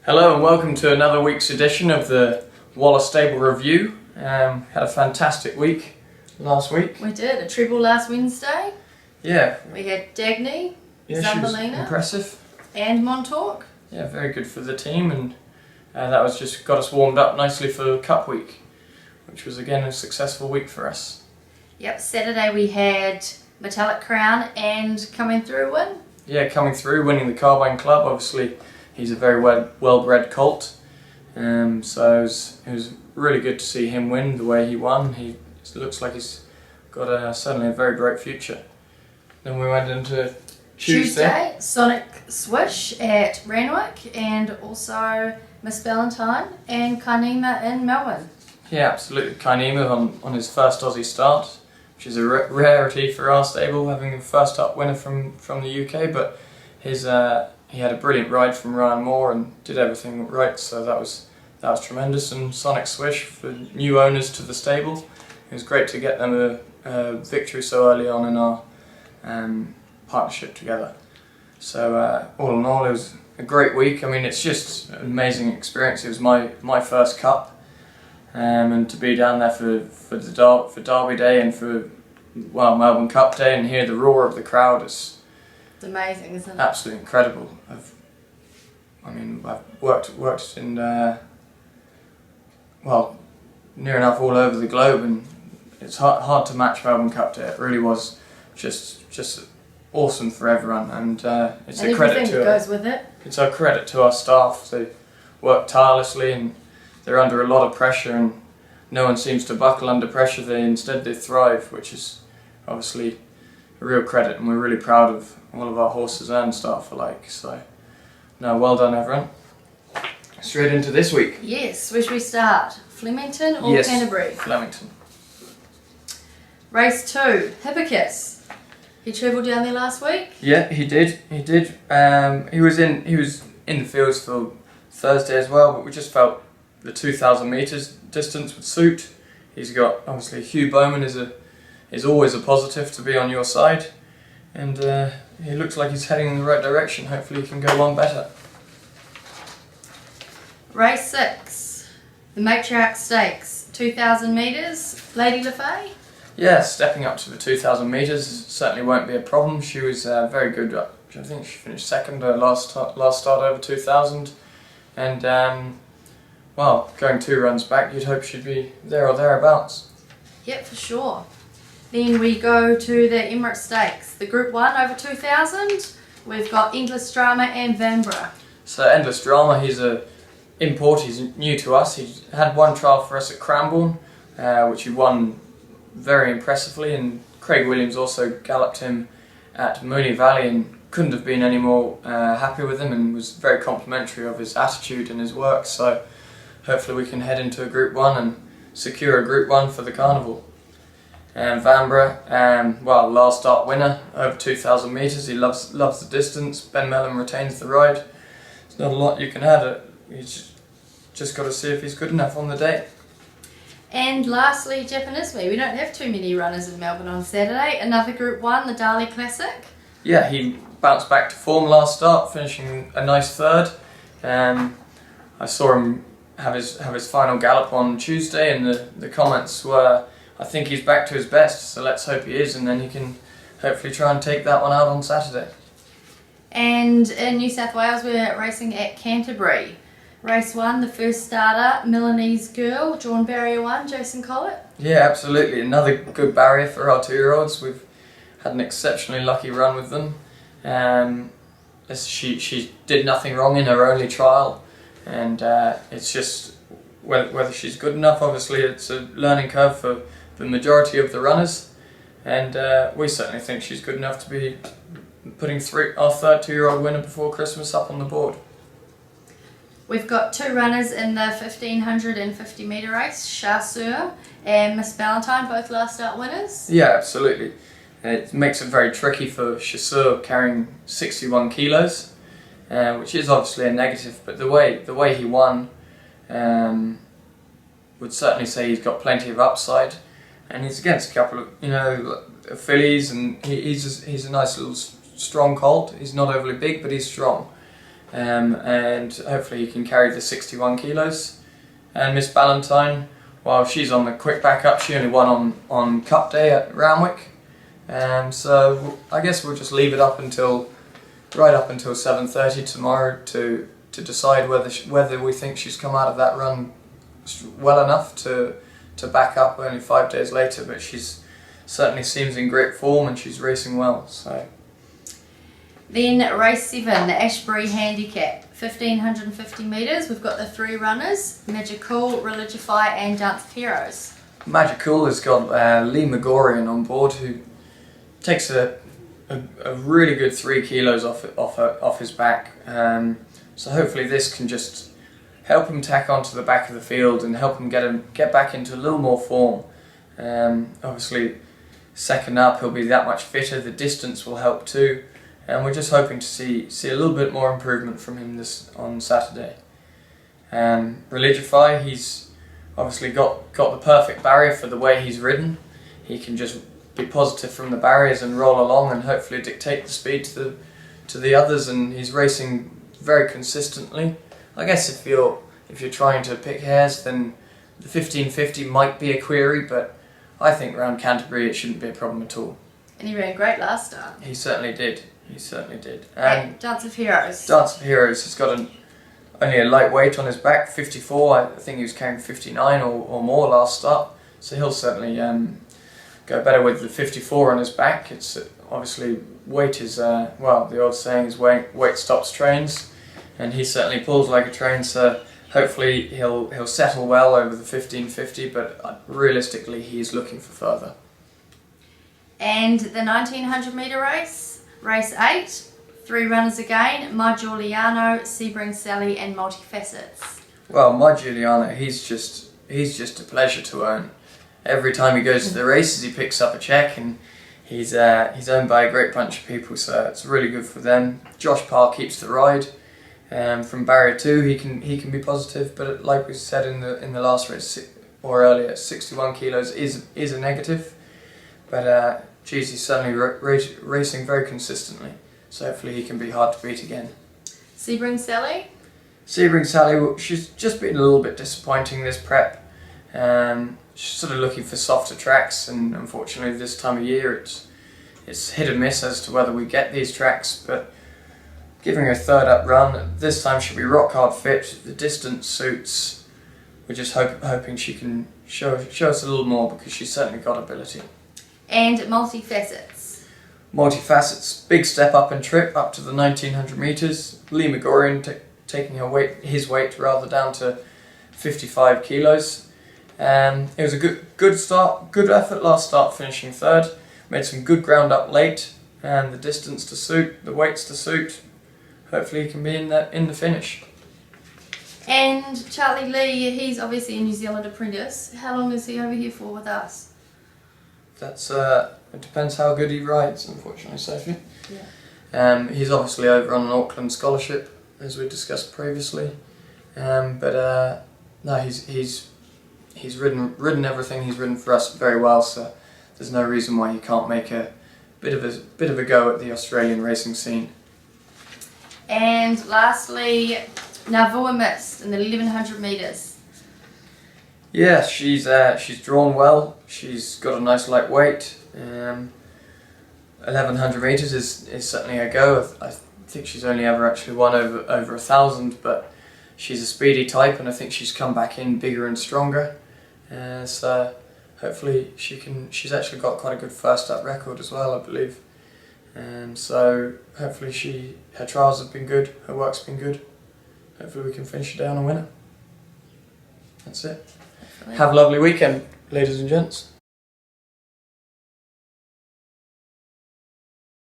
Hello and welcome to another week's edition of the Waller Stable Review. Had a fantastic week last week. We did, a treble last Wednesday. Yeah. We had Dagny, Yeah, she was Zambolina, impressive. and Montauk. Yeah, very good for the team, and that was just got us warmed up nicely for Cup Week, which was again a successful week for us. Yep, Saturday we had Metallic Crown and Coming Through win. Yeah, coming through, winning the Carbine Club. Obviously, he's a very well-bred colt, so it was really good to see him win the way he won. He looks like he's got certainly a very bright future. Then we went into Tuesday. Sonic Swish at Ranwick, and also Miss Valentine and Kainema in Melbourne. Yeah, absolutely. Kainema on his first Aussie start, which is a rarity for our stable, having a first up winner from the UK, but he had a brilliant ride from Ryan Moore and did everything right, so that was tremendous. And Sonic Swish, for new owners to the stable, it was great to get them a victory so early on in our partnership together. So all in all, it was a great week. I mean, it's just an amazing experience. It was my first cup, and to be down there for Derby Day and for Melbourne Cup Day and hear the roar of the crowd is. It's amazing, isn't it? Absolutely incredible. I've worked in near enough all over the globe, and it's hard to match Melbourne Cup Day. It really was just awesome for everyone, and it's a credit to goes with it. It's a credit to our staff. They work tirelessly and they're under a lot of pressure, and no one seems to buckle under pressure. Instead they thrive, which is obviously a real credit, and we're really proud of all of our horses and staff alike. So, no, well done everyone. Straight into this week. Yes, where should we start? Flemington or Canterbury? Flemington. Race 2, Hippocus. He travelled down there last week? Yeah, he did. He was in the fields for Thursday as well, but we just felt the 2,000 metres distance would suit. He's got, obviously, Hugh Bowman is always a positive to be on your side, and he looks like he's heading in the right direction. Hopefully he can go one better. Race 6, the Matriarch Stakes, 2,000 metres, Lady LeFay. Yeah, stepping up to the 2,000 metres certainly won't be a problem. She was very good. I think she finished second her last start over 2,000, and going 2 runs back, you'd hope she'd be there or thereabouts. Yep, for sure. Then we go to the Emirates Stakes, the Group 1 over 2,000. We've got Endless Drama and Vanbrugh. So Endless Drama, he's a import. He's new to us. He had one trial for us at Cranbourne, which he won very impressively, and Craig Williams also galloped him at Moonee Valley and couldn't have been any more happy with him, and was very complimentary of his attitude and his work. So hopefully we can head into a Group 1 and secure a Group 1 for the Carnival. And Vanbrugh, last start winner over 2,000 metres. He loves the distance. Ben Mellon retains the ride. There's not a lot you can add. He's just got to see if he's good enough on the day. And lastly, Japanisme. We don't have too many runners in Melbourne on Saturday. Another Group 1, the Dali Classic. Yeah, he bounced back to form last start, finishing a nice third. I saw him have his final gallop on Tuesday, and the comments were, I think he's back to his best, so let's hope he is, and then he can hopefully try and take that one out on Saturday. And in New South Wales, we're racing at Canterbury. Race 1, the first starter, Milanese Girl, drawn barrier 1, Jason Collett. Yeah, absolutely. Another good barrier for our 2-year-olds. We've had an exceptionally lucky run with them. She did nothing wrong in her only trial, and it's just whether she's good enough. Obviously, it's a learning curve for the majority of the runners, and we certainly think she's good enough to be putting our third 2-year-old winner before Christmas up on the board. We've got 2 runners in the 1,550 metre race, Chasseur and Miss Valentine, both last start winners. Yeah, absolutely. It makes it very tricky for Chasseur carrying 61 kilos, which is obviously a negative, but the way he won would certainly say he's got plenty of upside, and he's against a couple of fillies, and he's a nice little strong colt. He's not overly big, but he's strong. and hopefully he can carry the 61 kilos. And Miss Ballantyne, while she's on the quick backup, she only won on Cup Day at Randwick. So I guess we'll just leave it right up until 7:30 tomorrow to decide whether we think she's come out of that run well enough to back up only 5 days later. But she's certainly seems in great form and she's racing well. So. Then race 7, the Ashbury Handicap, 1550 metres. We've got the 3 runners, Magical, Religify and Dance of Heroes. Magical has got Lee Megorian on board, who takes a really good 3 kilos off his back. So hopefully this can just help him tack onto the back of the field and help him get back into a little more form. Obviously, second up he'll be that much fitter. The distance will help too. And we're just hoping to see a little bit more improvement from him on Saturday. Religify, he's obviously got the perfect barrier for the way he's ridden. He can just be positive from the barriers and roll along and hopefully dictate the speed to the others. And he's racing very consistently. I guess if you're trying to pick hairs, then the 1550 might be a query, but I think around Canterbury it shouldn't be a problem at all. And he ran great last start. He certainly did. He certainly did. And Dance of Heroes. Dance of Heroes has got only a light weight on his back, 54. I think he was carrying 59 or more last start. So he'll certainly go better with the 54 on his back. It's obviously weight is well, the old saying is weight stops trains, and he certainly pulls like a train. So hopefully he'll settle well over the 1550. But realistically, he's looking for further. And the 1900 metre race. Race 8, 3 runners again, My Giuliano, Sebring Sally and Multifacets. Well, My Giuliano, he's just a pleasure to own. Every time he goes to the races he picks up a check, and he's owned by a great bunch of people, so it's really good for them. Josh Parr keeps the ride. From barrier 2 he can be positive, but like we said in the last race or earlier, 61 kilos is a negative. But he's certainly racing very consistently, so hopefully he can be hard to beat again. Sebring Sally? Sebring Sally, she's just been a little bit disappointing this prep. She's sort of looking for softer tracks, and unfortunately this time of year it's hit and miss as to whether we get these tracks, but giving her a 3rd up run, this time she'll be rock hard fit, the distance suits. We're just hoping she can show us a little more, because she's certainly got ability. And Multifacets. Multifacets, big step up in trip up to the 1900 metres. Lee Megorian taking his weight rather down to 55 kilos. It was a good start, good effort last start, finishing 3rd. Made some good ground up late, and the distance to suit, the weights to suit. Hopefully he can be in the finish. And Charlie Lee, he's obviously a New Zealand apprentice. How long is he over here for with us? That's it depends how good he rides, unfortunately, Sophie. Yeah. He's obviously over on an Auckland scholarship, as we discussed previously. No, he's ridden everything. He's ridden for us very well, so there's no reason why he can't make a bit of a go at the Australian racing scene. And lastly, Navua Mist in the 1100 metres. Yeah, she's drawn well. She's got a nice light weight. 1100 metres is certainly a go. I think she's only ever actually won over 1,000, but she's a speedy type, and I think she's come back in bigger and stronger. So hopefully she's actually got quite a good first up record as well, I believe. So hopefully her trials have been good, her work's been good. Hopefully we can finish the day on a winner. That's it. Have a lovely weekend, ladies and gents.